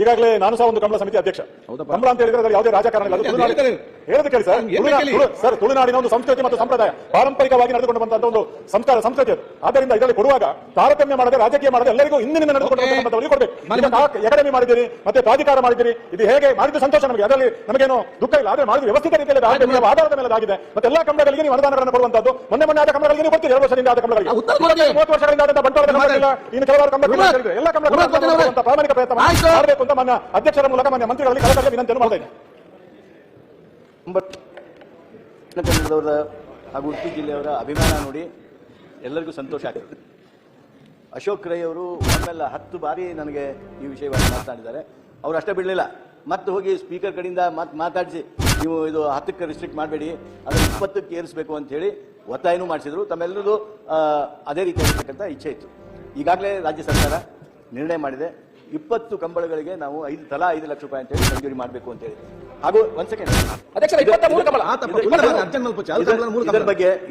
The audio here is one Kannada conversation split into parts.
ಈಗಾಗಲೇ ನಾನು ಸಹ ಒಂದು ಕಂಬಳ ಸಮಿತಿ ಅಧ್ಯಕ್ಷ. ಕಂಬಳ ಅಂತ ಹೇಳಿದ್ರೆ ಯಾವುದೇ ರಾಜಕಾರಣ ಇಲ್ಲ, ಹೇಳೋದು ಕೇಳಿ ಸರ್. ತುಳುನಾಡಿನ ಒಂದು ಸಂಸ್ಕೃತಿ ಮತ್ತು ಸಂಪ್ರದಾಯ ಪಾರಂಪರಿಕವಾಗಿ ನಡೆದುಕೊಂಡು ಬಂದಂತ ಒಂದು ಸಂಸ್ಕಾರ ಸಂಸ್ಕೃತಿ ಅದು. ಆದ್ದರಿಂದ ಇದರಲ್ಲಿ ಕೊಡುವಾಗ ತಾರತಮ್ಯ ಮಾಡದೆ, ರಾಜಕೀಯ ಮಾಡದೆ ಎಲ್ಲರಿಗೂ ಹಿಂದಿನಿಂದ ನಡೆದುಕೊಂಡು ಕೊಡಬೇಕು. ಅಕಾಡೆಮಿ ಮಾಡಿದ್ದೀರಿ, ಮತ್ತೆ ಪ್ರಾಧಿಕಾರ ಮಾಡಿದ್ದೀರಿ, ಇದು ಹೇಗೆ ಮಾಡಿದ್ದು ಸಂತೋಷ ನಮಗೆ, ಅದರಲ್ಲಿ ನಮಗೇನು ದುಃಖ ಇಲ್ಲ. ಆದ್ರೆ ಮಾಡಿದ್ದು ವ್ಯವಸ್ಥಿತ ರೀತಿಯಲ್ಲಿ ಆಧಾರದ ಮೇಲೆ ಆಗಿದೆ. ಮತ್ತೆ ಎಲ್ಲಾ ಕಂಬಳಗಳಿಗೆ ನೀವು ಅನುದಾನಗಳನ್ನು ಕೊಡುವಂತದ್ದು. ಮೊನ್ನೆ ಆದ ಕಂಬಳಗಳಿಗೆ ನೀವು ಕೊಡ್ತೀರಿ, 2 ವರ್ಷದಿಂದ ಆದ ಕಂಬಳಗಳಿಗೆ, 30 ವರ್ಷಗಳಿಂದ ಆದಂತಹ ಬಂಟ್ವಾಳದ ಕಂಬಳಿಲ್ಲ. ಇನ್ನು ಕೆಲವರು ಕಂಬಳ ಎಲ್ಲ ಕಂಬಳ ಪ್ರಾಮಾಣಿಕ ಪ್ರಯತ್ನ ಮಾಡಬೇಕು ಅಂತ ಮಾನ್ಯ ಅಧ್ಯಕ್ಷರ ಮೂಲಕ ಮಾನ್ಯ ಮಂತ್ರಿಗಳಲ್ಲಿ ಕಳಕಳಿಯ ವಿನಂತಿಯನ್ನು ಮಾಡ್ತಾ ಇದ್ದೇನೆ. ಕನ್ನಡದವರ ಹಾಗೂ ಉಡುಪಿ ಜಿಲ್ಲೆಯವರ ಅಭಿಮಾನ ನೋಡಿ ಎಲ್ಲರಿಗೂ ಸಂತೋಷ ಆಗ್ತದೆ. ಅಶೋಕ್ ರೈ ಅವರು ಆಮೇಲೆ 10 ಬಾರಿ ನನಗೆ ಈ ವಿಷಯವಾಗಿ ಮಾತನಾಡಿದ್ದಾರೆ. ಅವರು ಅಷ್ಟೇ ಬಿಡಲಿಲ್ಲ, ಮತ್ತೆ ಹೋಗಿ ಸ್ಪೀಕರ್ ಕಡೆಯಿಂದ ಮಾತಾಡಿಸಿ ನೀವು ಇದು 10ಕ್ಕೆ ರಿಸ್ಟ್ರಿಕ್ಟ್ ಮಾಡಬೇಡಿ, ಅದನ್ನು 20ಕ್ಕೆ ಏರಿಸಬೇಕು ಅಂತ ಹೇಳಿ ಒತ್ತಾಯನೂ ಮಾಡಿಸಿದ್ರು. ತಮ್ಮೆಲ್ಲರದು ಅದೇ ರೀತಿಯಾಗಿರ್ತಕ್ಕಂಥ ಇಚ್ಛೆ ಇತ್ತು. ಈಗಾಗಲೇ ರಾಜ್ಯ ಸರ್ಕಾರ ನಿರ್ಣಯ ಮಾಡಿದೆ, 20 ಕಂಬಳಗಳಿಗೆ ನಾವು ತಲಾ 5 ಲಕ್ಷ ರೂಪಾಯಿ ಅಂತೇಳಿ ಮಂಜೂರಿ ಮಾಡಬೇಕು ಅಂತ ಹೇಳಿ. ಹಾಗೂ ಒಂದ್ ಸೆಕೆಂಡ್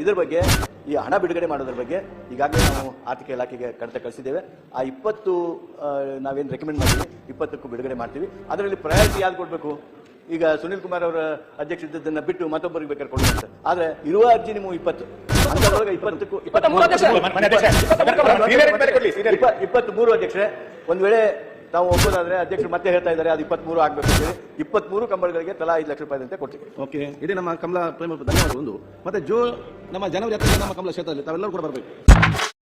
ಇದ್ರ ಬಗ್ಗೆ ಈ ಹಣ ಬಿಡುಗಡೆ ಮಾಡೋದ್ರ ಬಗ್ಗೆ ಈಗಾಗಲೇ ನಾವು ಆರ್ಥಿಕ ಇಲಾಖೆಗೆ ಕಡತ ಕಳಿಸಿದ್ದೇವೆ. ಆ 20 ನಾವೇನು ರೆಕಮೆಂಡ್ ಮಾಡಿದ್ವಿ 20ಕ್ಕೂ ಬಿಡುಗಡೆ ಮಾಡ್ತೀವಿ. ಅದರಲ್ಲಿ ಪ್ರಯಾರಿಟಿ ಯಾವ್ದು ಕೊಡಬೇಕು? ಈಗ ಸುನಿಲ್ ಕುಮಾರ್ ಅವರ ಅಧ್ಯಕ್ಷ ಇದ್ದದನ್ನ ಬಿಟ್ಟು ಮತ್ತೊಬ್ಬರಿಗೆ ಬೇಕಾದ್ರೆ ಕೊಡಬೇಕು. ಆದ್ರೆ ಇರುವ ಅರ್ಜಿ ನೀವು 20 ಅಂತರೊಳಗೆ 23 ಅಧ್ಯಕ್ಷರೇ, ಒಂದ್ ವೇಳೆ ತಾವು ಒಪ್ಪೋದಾದ್ರೆ ಅಧ್ಯಕ್ಷರು ಮತ್ತೆ ಹೇಳ್ತಾ ಇದ್ದಾರೆ ಅದು 23 ಆಗ್ಬೇಕು ಅಂತ ಹೇಳಿ 23 ಕಂಬಳಗಳಿಗೆ ತಲಾ 5 ಲಕ್ಷ ರೂಪಾಯಿ ಅಂತ ಕೊಡ್ತೀವಿ. ಓಕೆ, ಇದೇ ನಮ್ಮ ಕಮಲ ಪ್ರೇಮ ಧನ್ಯವಾದ. ಒಂದು ಮತ್ತೆ ನಮ್ಮ ಜನವರಿ 10 ನಮ್ಮ ಕಮಲ ಕ್ಷೇತ್ರದಲ್ಲಿ ತಾವೆಲ್ಲರೂ ಕೂಡ ಬರಬೇಕು.